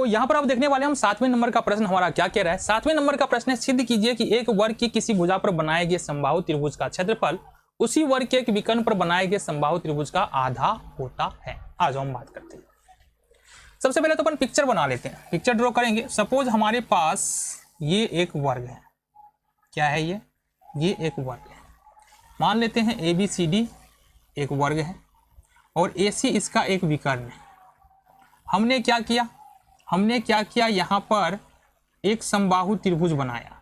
तो यहाँ पर आप देखने वाले हम 7वें नंबर का प्रश्न हमारा क्या कह रहा है। 7वें नंबर का प्रश्न है, सिद्ध कीजिए कि एक वर्ग की किसी भुजा पर बनाए गए समबाहु त्रिभुज का क्षेत्रफल उसी वर्ग के एक विकर्ण पर बनाए गए समबाहु त्रिभुज का आधा होता है। आज हम बात करते हैं। सबसे पहले तो अपन पिक्चर बना लेते हैं, पिक्चर ड्रॉ करेंगे। सपोज हमारे पास ये एक वर्ग है, क्या है ये एक वर्ग है। मान लेते हैं ABCD एक वर्ग है और AC इसका एक विकर्ण है। हमने क्या किया, यहाँ पर एक समबाहु त्रिभुज बनाया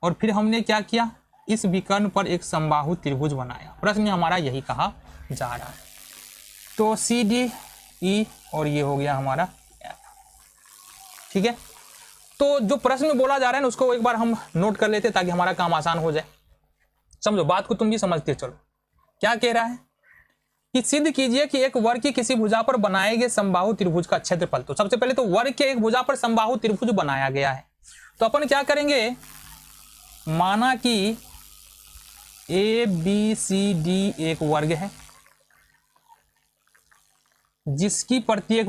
और फिर हमने क्या किया, इस विकर्ण पर एक समबाहु त्रिभुज बनाया। प्रश्न में हमारा यही कहा जा रहा है। तो CDE और ये हो गया हमारा F, ठीक है। तो जो प्रश्न में बोला जा रहा है ना उसको एक बार हम नोट कर लेते ताकि हमारा काम आसान हो जाए। समझो बात को, तुम भी समझते चलो। क्या कह रहा है कि सिद्ध कीजिए कि एक वर्ग की किसी भुजा पर बनाए गए समबाहु त्रिभुज का क्षेत्रफल। तो सबसे पहले तो वर्ग के एक भुजा पर समबाहु त्रिभुज बनाया गया है, तो अपन क्या करेंगे, माना कि ABCD एक वर्ग है जिसकी प्रत्येक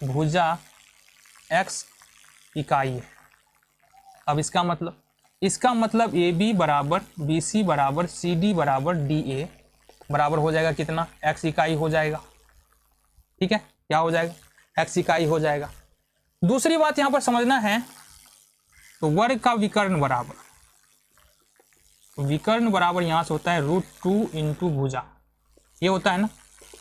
भुजा x इकाई है। अब इसका मतलब AB बराबर BC बराबर CD बराबर DA बराबर हो जाएगा कितना, x इकाई हो जाएगा। ठीक है, क्या हो जाएगा, x इकाई हो जाएगा। दूसरी बात यहां पर समझना है, तो वर्ग का विकर्ण बराबर यहां से होता है √2 इंटू भुजा, ये होता है ना,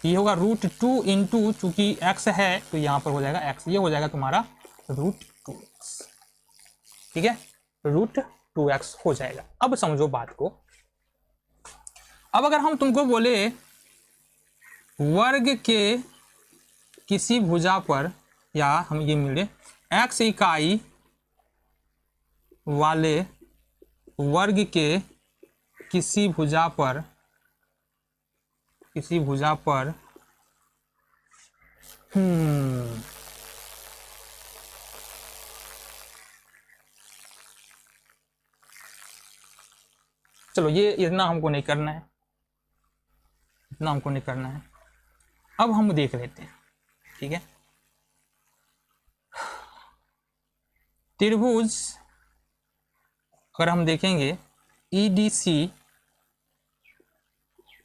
ये होगा √2 इंटू, चूंकि x है तो यहां पर हो जाएगा x, ये हो जाएगा तुम्हारा √2x, ठीक है, √2x हो जाएगा। अब समझो बात को। अब अगर हम तुमको बोले वर्ग के किसी भुजा पर, या हम ये मिले x इकाई वाले वर्ग के किसी भुजा पर चलो ये इतना हमको नहीं करना है, अब हम देख लेते हैं, ठीक है। त्रिभुज अगर हम देखेंगे EDC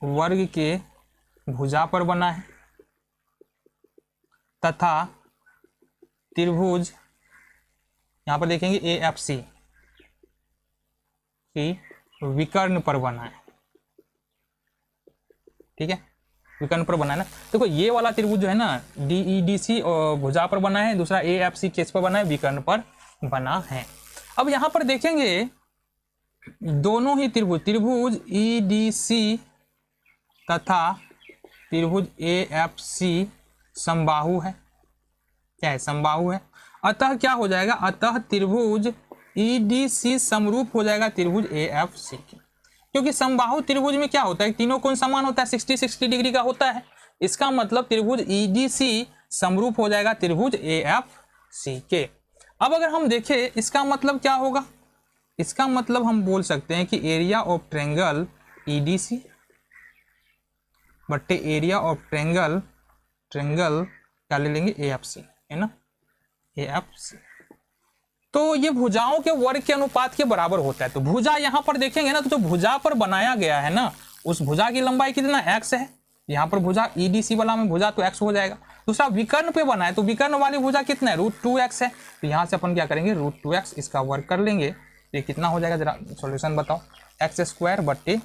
वर्ग के भुजा पर बना है तथा त्रिभुज यहां पर देखेंगे AFC की विकर्ण पर बना है, ठीक है, विकर्ण पर बना है ना। देखो ये वाला त्रिभुज जो है ना DEDC और भुजा पर बना है, दूसरा AFC केस पर बना है, विकर्ण पर बना है। अब यहां पर देखेंगे दोनों ही त्रिभुज EDC तथा त्रिभुज AFC समबाहु है, क्या है, समबाहु है। अतः क्या हो जाएगा, अतः त्रिभुज EDC समरूप हो जाएगा त्रिभुज AFC के, क्योंकि समबाहु त्रिभुज में क्या होता है, तीनों कोण समान होता है, 60-60 डिग्री का होता है। इसका मतलब त्रिभुज EDC समरूप हो जाएगा त्रिभुज AFC के। अब अगर हम देखें इसका मतलब क्या होगा, इसका मतलब हम बोल सकते हैं कि एरिया ऑफ ट्रायंगल EDC बट्टे एरिया ऑफ ट्रायंगल क्या ले लेंगे, AFC, है ना, AFC। तो ये भुजाओं के वर्ग के अनुपात के बराबर होता है। तो भुजा यहां पर देखेंगे ना, तो जो भुजा पर बनाया गया है ना उस भुजा की लंबाई कितना x है, यहाँ पर भुजा EDC वाला में भुजा तो x हो जाएगा। दूसरा विकर्ण पे बना है तो विकर्ण वाली भुजा कितना है, √2x है। तो यहाँ से अपन क्या करेंगे, √2x इसका वर्ग कर लेंगे, ये कितना हो जाएगा, जरा सॉल्यूशन बताओ, x² बट्टे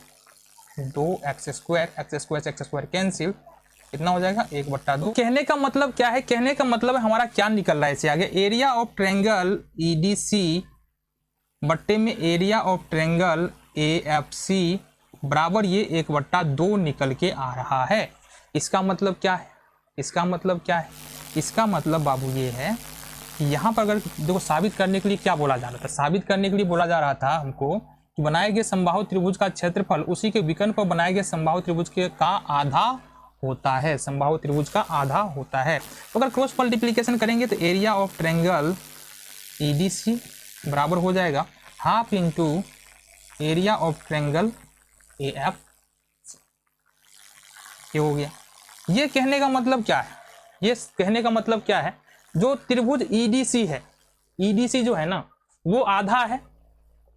2x² कैंसिल, कितना हो जाएगा 1/2। कहने का मतलब क्या है, कहने का मतलब हमारा क्या निकल रहा है इससे आगे, एरिया ऑफ ट्रायंगल EDC बट्टे में एरिया ऑफ ट्रायंगल AFC बराबर ये 1/2 निकल के आ रहा है। इसका मतलब क्या है, इसका मतलब बाबू ये है कि यहाँ पर अगर देखो साबित करने के लिए क्या बोला जा रहा था, साबित करने के लिए बोला जा रहा था हमको कि बनाए गए समबाहु त्रिभुज का क्षेत्रफल उसी के विकर्ण पर बनाए गए समबाहु त्रिभुज का आधा होता है, समबाहु त्रिभुज का आधा होता है। तो अगर क्रॉस मल्टीप्लिकेशन करेंगे तो एरिया ऑफ ट्रायंगल EDC बराबर हो जाएगा half into area of triangle AFC, ये हो गया। ये कहने का मतलब क्या है, ये कहने का मतलब क्या है, जो त्रिभुज ईडीसी है, ईडीसी जो है ना वो आधा है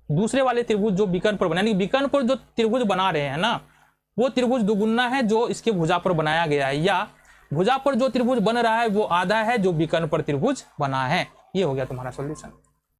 दूसरे वाले त्रिभुज जो विकर्ण पर बना, यानी विकर्ण पर जो त्रिभुज बना रहे हैं ना वो त्रिभुज दुगुना है जो इसके भुजा पर बनाया गया है, या भुजा पर जो त्रिभुज बन रहा है वो आधा है जो विकर्ण पर त्रिभुज बना है। ये हो गया तुम्हारा सॉल्यूशन।